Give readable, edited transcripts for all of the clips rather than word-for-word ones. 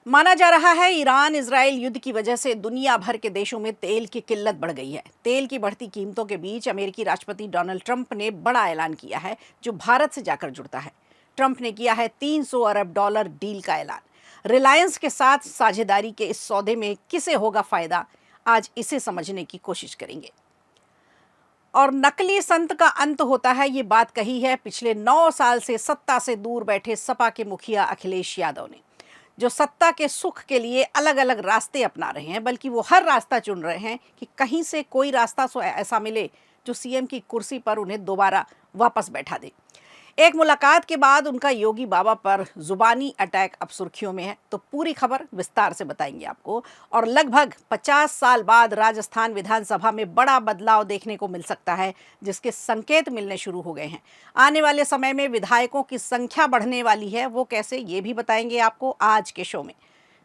माना जा रहा है ईरान इजराइल युद्ध की वजह से दुनिया भर के देशों में तेल की किल्लत बढ़ गई है। तेल की बढ़ती कीमतों के बीच अमेरिकी राष्ट्रपति डोनाल्ड ट्रंप ने बड़ा ऐलान किया है जो भारत से जाकर जुड़ता है। ट्रंप ने किया है $300 अरब डील का ऐलान। रिलायंस के साथ साझेदारी के इस सौदे में किसे होगा फायदा, आज इसे समझने की कोशिश करेंगे। और नकली संत का अंत होता है, ये बात कही है पिछले 9 साल से सत्ता से दूर बैठे सपा के मुखिया अखिलेश यादव ने, जो सत्ता के सुख के लिए अलग अलग रास्ते अपना रहे हैं, बल्कि वो हर रास्ता चुन रहे हैं कि कहीं से कोई रास्ता ऐसा मिले जो सीएम की कुर्सी पर उन्हें दोबारा वापस बैठा दे। एक मुलाकात के बाद उनका योगी बाबा पर जुबानी अटैक अब सुर्खियों में है, तो पूरी खबर विस्तार से बताएंगे आपको। और लगभग 50 साल बाद राजस्थान विधानसभा में बड़ा बदलाव देखने को मिल सकता है, जिसके संकेत मिलने शुरू हो गए हैं। आने वाले समय में विधायकों की संख्या बढ़ने वाली है, वो कैसे, ये भी बताएंगे आपको आज के शो में।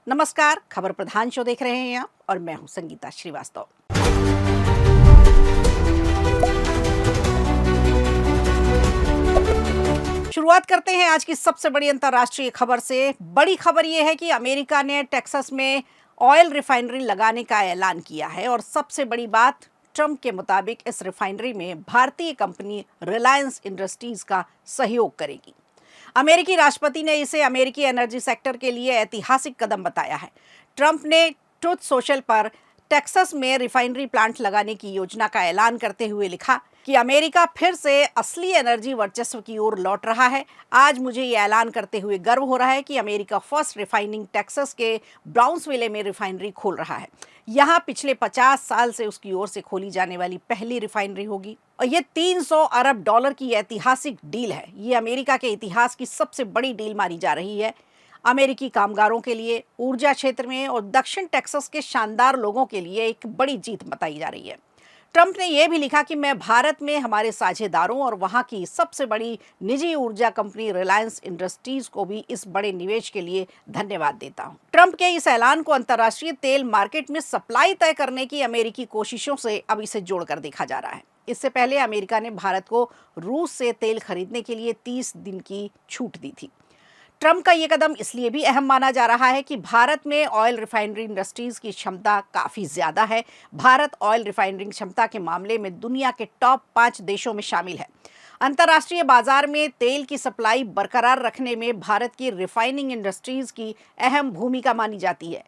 नमस्कार, खबर प्रधान शो देख रहे हैं आप और मैं हूं संगीता श्रीवास्तव। शुरुआत करते हैं आज की सबसे बड़ी अंतर्राष्ट्रीय खबर से। बड़ी खबर यह है कि अमेरिका ने टेक्सास में ऑयल रिफाइनरी लगाने का ऐलान किया है और सबसे बड़ी बात, ट्रंप के मुताबिक इस रिफाइनरी में भारतीय कंपनी रिलायंस इंडस्ट्रीज का सहयोग करेगी। अमेरिकी राष्ट्रपति ने इसे अमेरिकी एनर्जी सेक्टर के लिए ऐतिहासिक कदम बताया है। ट्रंप ने ट्रुथ सोशल पर टेक्सास में रिफाइनरी प्लांट लगाने की योजना का ऐलान करते हुए लिखा कि अमेरिका फिर से असली एनर्जी वर्चस्व की ओर लौट रहा है। आज मुझे ये ऐलान करते हुए गर्व हो रहा है कि अमेरिका फर्स्ट रिफाइनिंग टेक्सास के ब्राउन्सविले में रिफाइनरी खोल रहा है। यहाँ पिछले 50 साल से उसकी ओर से खोली जाने वाली पहली रिफाइनरी होगी और ये $300 अरब की ऐतिहासिक डील है। ये अमेरिका के इतिहास की सबसे बड़ी डील मानी जा रही है। अमेरिकी कामगारों के लिए, ऊर्जा क्षेत्र में और दक्षिण टेक्सास के शानदार लोगों के लिए एक बड़ी जीत बताई जा रही है। ट्रंप ने यह भी लिखा कि मैं भारत में हमारे साझेदारों और वहां की सबसे बड़ी निजी ऊर्जा कंपनी रिलायंस इंडस्ट्रीज को भी इस बड़े निवेश के लिए धन्यवाद देता हूं। ट्रंप के इस ऐलान को अंतर्राष्ट्रीय तेल मार्केट में सप्लाई तय करने की अमेरिकी कोशिशों से अब इसे जोड़कर देखा जा रहा है। इससे पहले अमेरिका ने भारत को रूस से तेल खरीदने के लिए 30 दिन की छूट दी थी। ट्रंप का ये कदम इसलिए भी अहम माना जा रहा है कि भारत में ऑयल रिफाइनरी इंडस्ट्रीज की क्षमता काफ़ी ज़्यादा है। भारत ऑयल रिफाइनरिंग क्षमता के मामले में दुनिया के टॉप 5 देशों में शामिल है। अंतर्राष्ट्रीय बाजार में तेल की सप्लाई बरकरार रखने में भारत की रिफाइनिंग इंडस्ट्रीज की अहम भूमिका मानी जाती है।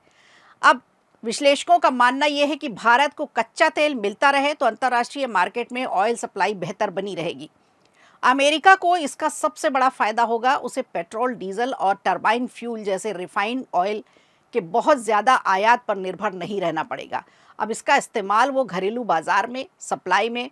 अब विश्लेषकों का मानना यह है कि भारत को कच्चा तेल मिलता रहे तो अंतर्राष्ट्रीय मार्केट में ऑयल सप्लाई बेहतर बनी रहेगी। अमेरिका को इसका सबसे बड़ा फायदा होगा, उसे पेट्रोल, डीजल और टरबाइन फ्यूल जैसे रिफाइंड ऑयल के बहुत ज़्यादा आयात पर निर्भर नहीं रहना पड़ेगा। अब इसका इस्तेमाल वो घरेलू बाजार में सप्लाई में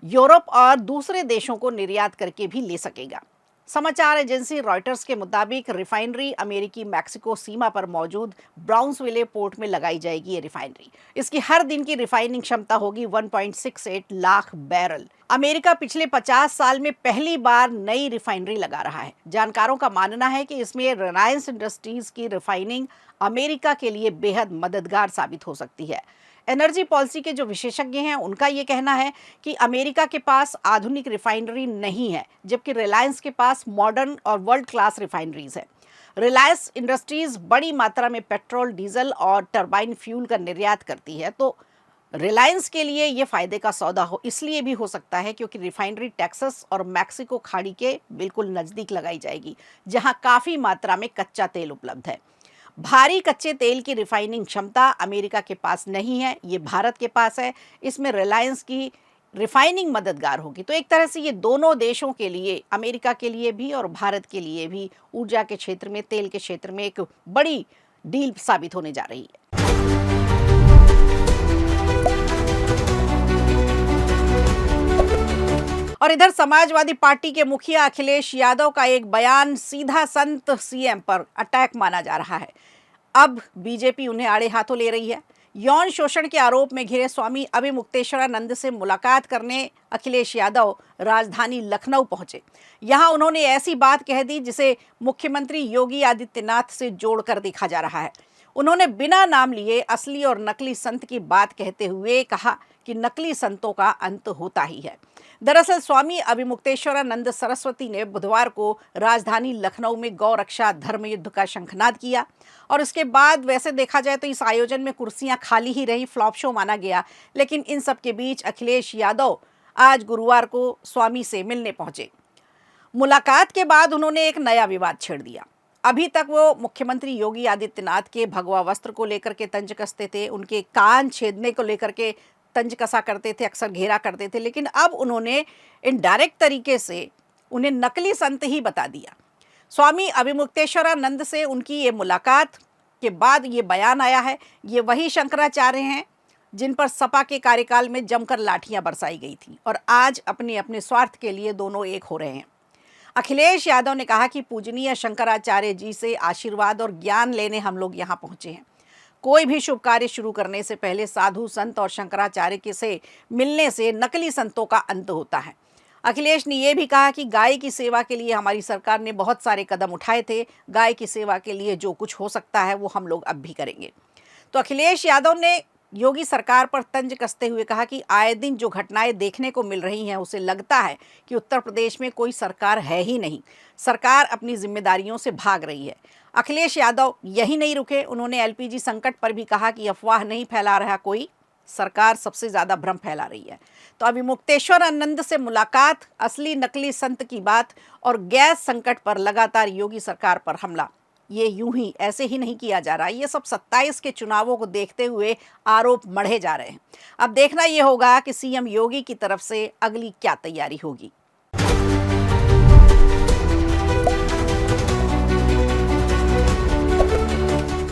यूरोप और दूसरे देशों को निर्यात करके भी ले सकेगा। समाचार एजेंसी रॉयटर्स के मुताबिक रिफाइनरी अमेरिकी मैक्सिको सीमा पर मौजूद ब्राउन्सविले पोर्ट में लगाई जाएगी। ये रिफाइनरी, इसकी हर दिन की रिफाइनिंग क्षमता होगी 1.68 लाख बैरल। अमेरिका पिछले 50 साल में पहली बार नई रिफाइनरी लगा रहा है। जानकारों का मानना है कि इसमें रिलायंस इंडस्ट्रीज की रिफाइनिंग अमेरिका के लिए बेहद मददगार साबित हो सकती है। एनर्जी पॉलिसी के जो विशेषज्ञ हैं उनका ये कहना है कि अमेरिका के पास आधुनिक रिफाइनरी नहीं है, जबकि रिलायंस के पास मॉडर्न और वर्ल्ड क्लास रिफाइनरीज है। रिलायंस इंडस्ट्रीज बड़ी मात्रा में पेट्रोल, डीजल और टरबाइन फ्यूल का निर्यात करती है, तो रिलायंस के लिए ये फायदे का सौदा हो इसलिए भी हो सकता है क्योंकि रिफाइनरी टेक्सास और मैक्सिको खाड़ी के बिल्कुल नज़दीक लगाई जाएगी, जहां काफ़ी मात्रा में कच्चा तेल उपलब्ध है। भारी कच्चे तेल की रिफाइनिंग क्षमता अमेरिका के पास नहीं है, ये भारत के पास है। इसमें रिलायंस की रिफाइनिंग मददगार होगी। तो एक तरह से ये दोनों देशों के लिए, अमेरिका के लिए भी और भारत के लिए भी, ऊर्जा के क्षेत्र में, तेल के क्षेत्र में एक बड़ी डील साबित होने जा रही है। और इधर समाजवादी पार्टी के मुखिया अखिलेश यादव का एक बयान सीधा संत सीएम पर अटैक माना जा रहा है। अब बीजेपी उन्हें आड़े हाथों ले रही है। यौन शोषण के आरोप में घिरे स्वामी अभिमुक्तेश्वरानंद से मुलाकात करने अखिलेश यादव राजधानी लखनऊ पहुंचे। यहां उन्होंने ऐसी बात कह दी जिसे मुख्यमंत्री योगी आदित्यनाथ से जोड़कर देखा जा रहा है। उन्होंने बिना नाम लिए असली और नकली संत की बात कहते हुए कहा कि नकली संतों का अंत होता ही है। दरअसल स्वामी अभिमुक्तेश्वरानंद सरस्वती ने बुधवार को राजधानी लखनऊ में गौ रक्षा धर्म युद्ध का शंखनाद किया और उसके बाद वैसे देखा जाए तो इस आयोजन में कुर्सियां खाली ही रही, फ्लॉप शो माना गया। लेकिन इन सब के बीच अखिलेश यादव आज गुरुवार को स्वामी से मिलने पहुंचे। मुलाकात के बाद उन्होंने एक नया विवाद छेड़ दिया। अभी तक वो मुख्यमंत्री योगी आदित्यनाथ के भगवा वस्त्र को लेकर के तंज कसते थे, उनके कान छेदने को लेकर के तंज कसा करते थे, अक्सर घेरा करते थे, लेकिन अब उन्होंने इनडायरेक्ट तरीके से उन्हें नकली संत ही बता दिया। स्वामी अभिमुक्तेश्वरानंद से उनकी ये मुलाकात के बाद ये बयान आया है। ये वही शंकराचार्य हैं जिन पर सपा के कार्यकाल में जमकर लाठियां बरसाई गई थी और आज अपने अपने स्वार्थ के लिए दोनों एक हो रहे हैं। अखिलेश यादव ने कहा कि पूजनीय शंकराचार्य जी से आशीर्वाद और ज्ञान लेने हम लोग यहाँ पहुंचे हैं। कोई भी शुभ कार्य शुरू करने से पहले साधु संत और शंकराचार्य के से मिलने से नकली संतों का अंत होता है। अखिलेश ने यह भी कहा कि गाय की सेवा के लिए हमारी सरकार ने बहुत सारे कदम उठाए थे। गाय की सेवा के लिए जो कुछ हो सकता है वो हम लोग अब भी करेंगे। तो अखिलेश यादव ने योगी सरकार पर तंज कसते हुए कहा कि आए दिन जो घटनाएं देखने को मिल रही हैं उसे लगता है कि उत्तर प्रदेश में कोई सरकार है ही नहीं, सरकार अपनी जिम्मेदारियों से भाग रही है। अखिलेश यादव यही नहीं रुके, उन्होंने एलपीजी संकट पर भी कहा कि अफवाह नहीं फैला रहा कोई, सरकार सबसे ज़्यादा भ्रम फैला रही है। तो अभिमुक्तेश्वरानंद से मुलाकात, असली नकली संत की बात और गैस संकट पर लगातार योगी सरकार पर हमला, ये यूं ही ऐसे ही नहीं किया जा रहा। ये सब 27 के चुनावों को देखते हुए आरोप मढ़े जा रहे हैं। अब देखना ये होगा कि सीएम योगी की तरफ से अगली क्या तैयारी होगी।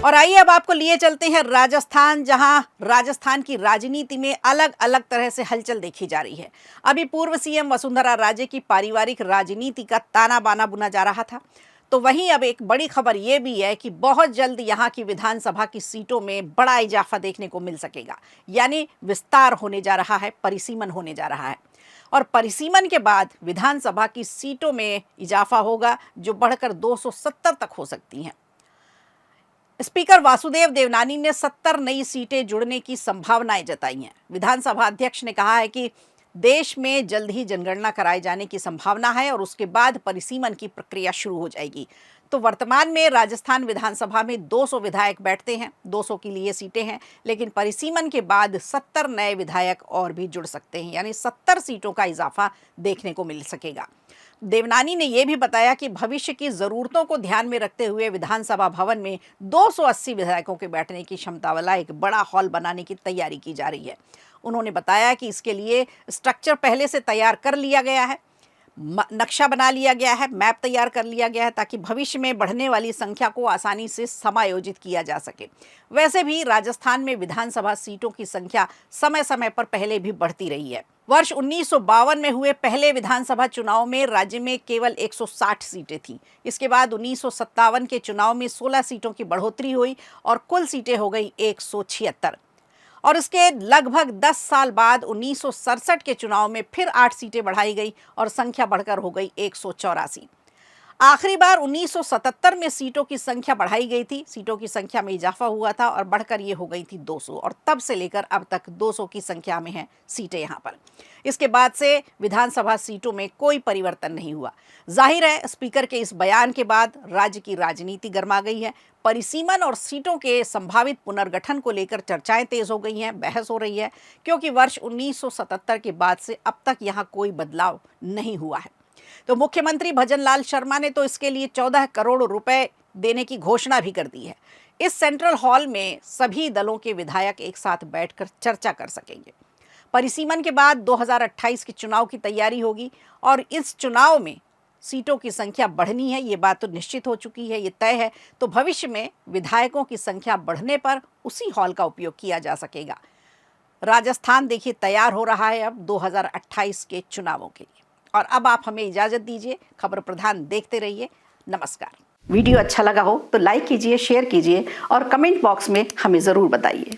और आइए अब आपको लिए चलते हैं राजस्थान, जहां राजस्थान की राजनीति में अलग अलग तरह से हलचल देखी जा रही है। अभी पूर्व सीएम वसुंधरा राजे की पारिवारिक राजनीति का ताना बाना बुना जा रहा था, तो वहीं अब एक बड़ी खबर ये भी है कि बहुत जल्द यहाँ की विधानसभा की सीटों में बड़ा इजाफा देखने को मिल सकेगा। यानी विस्तार होने जा रहा है, परिसीमन होने जा रहा है और परिसीमन के बाद विधानसभा की सीटों में इजाफा होगा जो बढ़कर 270 तक हो सकती हैं। स्पीकर वासुदेव देवनानी ने 70 नई सीटें जुड़ने की संभावनाएं जताई हैं। विधानसभा अध्यक्ष ने कहा है कि देश में जल्द ही जनगणना कराए जाने की संभावना है और उसके बाद परिसीमन की प्रक्रिया शुरू हो जाएगी। तो वर्तमान में राजस्थान विधानसभा में 200 विधायक बैठते हैं, 200 के लिए सीटें हैं, लेकिन परिसीमन के बाद 70 नए विधायक और भी जुड़ सकते हैं, यानी 70 सीटों का इजाफा देखने को मिल सकेगा। देवनानी ने यह भी बताया कि भविष्य की ज़रूरतों को ध्यान में रखते हुए विधानसभा भवन में 280 विधायकों के बैठने की क्षमता वाला एक बड़ा हॉल बनाने की तैयारी की जा रही है। उन्होंने बताया कि इसके लिए स्ट्रक्चर पहले से तैयार कर लिया गया है, नक्शा बना लिया गया है, मैप तैयार कर लिया गया है ताकि भविष्य में बढ़ने वाली संख्या को आसानी से समायोजित किया जा सके। वैसे भी राजस्थान में विधानसभा सीटों की संख्या समय समय पर पहले भी बढ़ती रही है। वर्ष 1952 में हुए पहले विधानसभा चुनाव में राज्य में केवल 160 सीटें थीं। इसके बाद 1957 के चुनाव में 16 सीटों की बढ़ोतरी हुई और कुल सीटें हो गई 176। और इसके लगभग 10 साल बाद 1967 के चुनाव में फिर 8 सीटें बढ़ाई गई और संख्या बढ़कर हो गई 184। आखिरी बार 1977 में सीटों की संख्या बढ़ाई गई थी, सीटों की संख्या में इजाफा हुआ था और बढ़कर ये हो गई थी 200 और तब से लेकर अब तक 200 की संख्या में हैं सीटें यहाँ पर। इसके बाद से विधानसभा सीटों में कोई परिवर्तन नहीं हुआ। जाहिर है स्पीकर के इस बयान के बाद राज्य की राजनीति गर्मा गई है। परिसीमन और सीटों के संभावित पुनर्गठन को लेकर चर्चाएं तेज हो गई हैं, बहस हो रही है, क्योंकि वर्ष 1977 के बाद से अब तक यहाँ कोई बदलाव नहीं हुआ है। तो मुख्यमंत्री भजनलाल शर्मा ने तो इसके लिए 14 करोड़ रुपए देने की घोषणा भी कर दी है। इस सेंट्रल हॉल में सभी दलों के विधायक एक साथ बैठकर चर्चा कर सकेंगे। परिसीमन के बाद 2028 के चुनाव की तैयारी होगी और इस चुनाव में सीटों की संख्या बढ़नी है, ये बात तो निश्चित हो चुकी है, ये तय है। तो भविष्य में विधायकों की संख्या बढ़ने पर उसी हॉल का उपयोग किया जा सकेगा। राजस्थान देखिए तैयार हो रहा है अब 2028 के चुनावों के लिए। और अब आप हमें इजाज़त दीजिए, खबर प्रधान देखते रहिए। नमस्कार। वीडियो अच्छा लगा हो तो लाइक कीजिए, शेयर कीजिए और कमेंट बॉक्स में हमें ज़रूर बताइए।